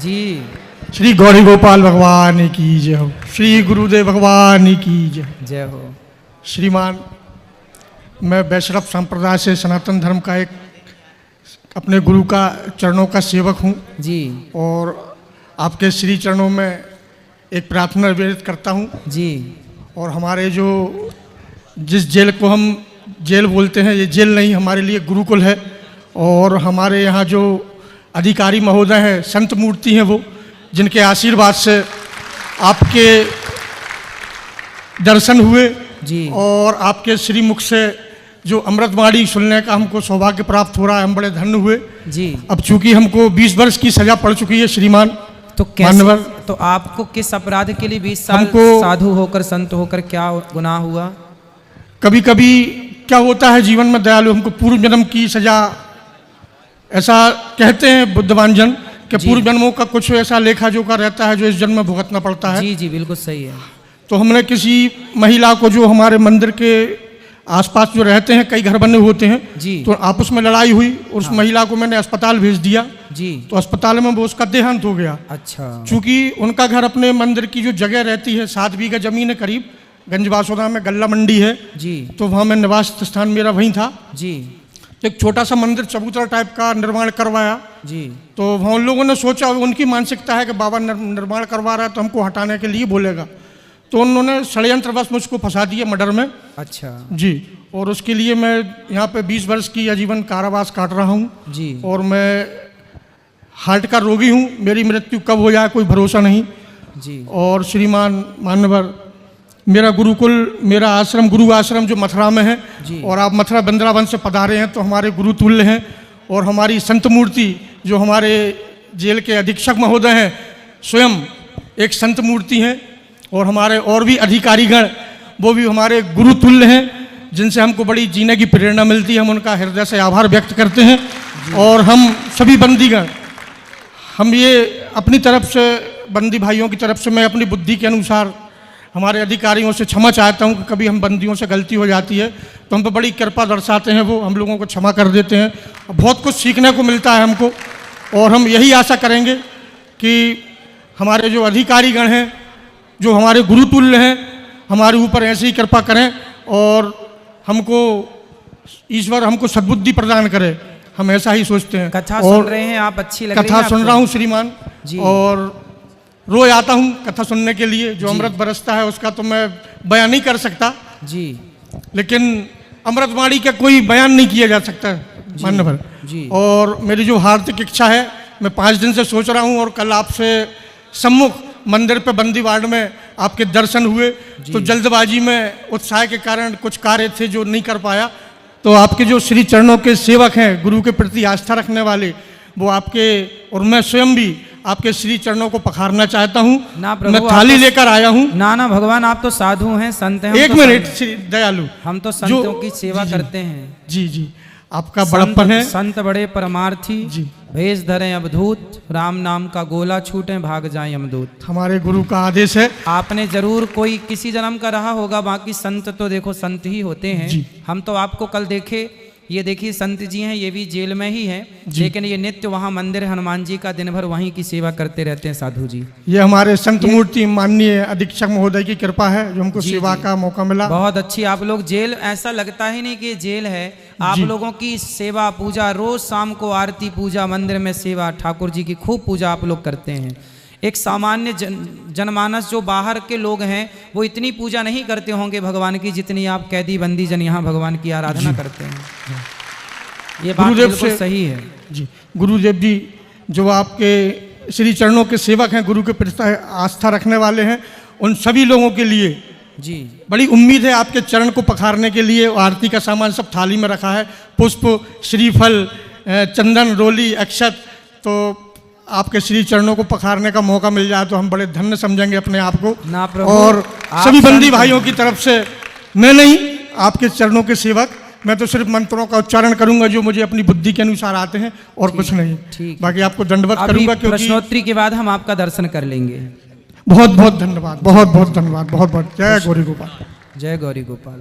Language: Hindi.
जी। श्री गौरी गोपाल भगवान की जय हो। श्री गुरुदेव भगवान की जय जय हो। श्रीमान, मैं वैष्णव संप्रदाय से सनातन धर्म का एक अपने गुरु का चरणों का सेवक हूँ जी। और आपके श्री चरणों में एक प्रार्थना निवेदित करता हूँ जी। और हमारे जो जिस जेल को हम जेल बोलते हैं, ये जेल नहीं, हमारे लिए गुरुकुल है। और हमारे यहाँ जो अधिकारी महोदय हैं, संत मूर्ति हैं, वो जिनके आशीर्वाद से आपके दर्शन हुए जी। और आपके श्रीमुख से जो अमृतवाणी सुनने का हमको सौभाग्य प्राप्त हो रहा है, हम बड़े धन्य हुए जी। अब चूंकि हमको 20 वर्ष की सजा पड़ चुकी है श्रीमान, तो कैसे, तो आपको किस अपराध के लिए 20 साल साधु होकर संत होकर क्या गुनाह हुआ? कभी कभी क्या होता है जीवन में दयालु, हमको पूर्व जन्म की सजा, ऐसा कहते हैं बुद्धवान जन कि पूर्व जन्मों का कुछ ऐसा लेखा जोखा रहता है जो इस जन्म में भुगतना पड़ता है। जी जी, बिल्कुल सही है। तो हमने किसी महिला को, जो हमारे मंदिर के आसपास जो रहते हैं, कई घर बने होते हैं जी, तो आपस में लड़ाई हुई और उस महिला को मैंने अस्पताल भेज दिया जी। तो अस्पताल में वो उसका देहांत हो गया। अच्छा। चूंकि उनका घर अपने मंदिर की जो जगह रहती है, 7 बीघा जमीन है करीब, गंजबासोदा में गल्ला मंडी है जी, तो वहाँ मैं निवास स्थान मेरा वहीं था जी। एक छोटा सा मंदिर चबूतरा टाइप का निर्माण करवाया जी। तो वहाँ उन लोगों ने सोचा, उनकी मानसिकता है कि बाबा निर्माण करवा रहा है तो हमको हटाने के लिए बोलेगा, तो उन्होंने षड्यंत्रवश मुझको फंसा दिया मर्डर में। अच्छा जी। और उसके लिए मैं यहाँ पे 20 वर्ष की आजीवन कारावास काट रहा हूँ जी। और मैं हार्ट का रोगी हूँ, मेरी मृत्यु कब हो जाए कोई भरोसा नहीं जी। और श्रीमान मान्यवर, मेरा गुरुकुल, मेरा आश्रम, गुरु आश्रम जो मथुरा में है और आप मथुरा वृंदावन से पधारे हैं तो हमारे गुरु तुल्य हैं। और हमारी संत मूर्ति जो हमारे जेल के अधीक्षक महोदय हैं, स्वयं एक संत मूर्ति हैं और हमारे और भी अधिकारीगण वो भी हमारे गुरु तुल्य हैं, जिनसे हमको बड़ी जीने की प्रेरणा मिलती है। हम उनका हृदय से आभार व्यक्त करते हैं। और हम सभी बंदीगण, हम ये अपनी तरफ से, बंदी भाइयों की तरफ से, मैं अपनी बुद्धि के अनुसार हमारे अधिकारियों से क्षमा चाहता हूँ कि कभी हम बंदियों से गलती हो जाती है तो हम पर बड़ी कृपा दर्शाते हैं, वो हम लोगों को क्षमा कर देते हैं। बहुत कुछ सीखने को मिलता है हमको और हम यही आशा करेंगे कि हमारे जो अधिकारीगण हैं, जो हमारे गुरुतुल्य हैं, हमारे ऊपर ऐसी ही कृपा करें और हमको ईश्वर हमको सद्बुद्धि प्रदान करे, हम ऐसा ही सोचते हैं। कथा सुन रहे हैं आप, अच्छी लग रही है कथा सुन रहा हूँ श्रीमान जी। और रोज आता हूँ कथा सुनने के लिए, जो अमृत बरसता है उसका तो मैं बयान नहीं कर सकता जी, लेकिन अमृतवाणी का कोई बयान नहीं किया जा सकता मान्यवर जी। और मेरी जो हार्दिक इच्छा है, मैं 5 दिन से सोच रहा हूँ और कल आपसे सम्मुख मंदिर पे बंदी वार्ड में आपके दर्शन हुए तो जल्दबाजी में उत्साह के कारण कुछ कार्य थे जो नहीं कर पाया, तो आपके जो श्री चरणों के सेवक हैं, गुरु के प्रति आस्था रखने वाले, वो आपके और मैं स्वयं भी आपके श्री चरणों को पखारना चाहता हूँ। मैं थाली लेकर आया हूँ। ना भगवान, आप तो साधु हैं, संत हैं। एक मिनट श्री दयालु, हम तो संतों की सेवा करते हैं। जी जी, आपका बड़प्पन है। संत बड़े परमार्थी जी, भेष धरें अवधूत, राम नाम का गोला छूटे भाग जाए यमदूत। हमारे गुरु का आदेश है। आपने जरूर कोई किसी जन्म का रहा होगा, बाकी संत तो देखो संत ही होते हैं। हम तो आपको कल देखे, ये देखिए संत जी हैं, ये भी जेल में ही हैं, लेकिन ये नित्य वहाँ मंदिर हनुमान जी का दिन भर वहीं की सेवा करते रहते हैं साधु जी। ये हमारे संत मूर्ति माननीय अधीक्षक महोदय की कृपा है जो हमको सेवा का मौका मिला। बहुत अच्छी। आप लोग जेल, ऐसा लगता ही नहीं कि जेल है, आप लोगों की सेवा पूजा, रोज शाम को आरती पूजा, मंदिर में सेवा, ठाकुर जी की खूब पूजा आप लोग करते हैं। एक सामान्य जनमानस जो बाहर के लोग हैं वो इतनी पूजा नहीं करते होंगे भगवान की जितनी आप कैदी बंदी जन यहाँ भगवान की आराधना करते हैं। ये बात बिल्कुल सही है जी। गुरुदेव जी जो आपके श्री चरणों के सेवक हैं, गुरु के प्रति आस्था रखने वाले हैं, उन सभी लोगों के लिए जी बड़ी उम्मीद है आपके चरण को पखारने के लिए। आरती का सामान सब थाली में रखा है, पुष्प, श्रीफल, चंदन, रोली, अक्षत, तो आपके श्री चरणों को पखारने का मौका मिल जाए तो हम बड़े धन्य समझेंगे अपने आप को। और सभी बंदी भाइयों की तरफ से, मैं नहीं, आपके चरणों के सेवक, मैं तो सिर्फ मंत्रों का उच्चारण करूंगा जो मुझे अपनी बुद्धि के अनुसार आते हैं और कुछ नहीं। बाकी आपको दंडवत करूंगा क्योंकि प्रश्नोत्तरी के बाद हम आपका दर्शन कर लेंगे। बहुत बहुत धन्यवाद, बहुत बहुत धन्यवाद, बहुत बहुत। जय गौरी गोपाल। जय गौरी गोपाल।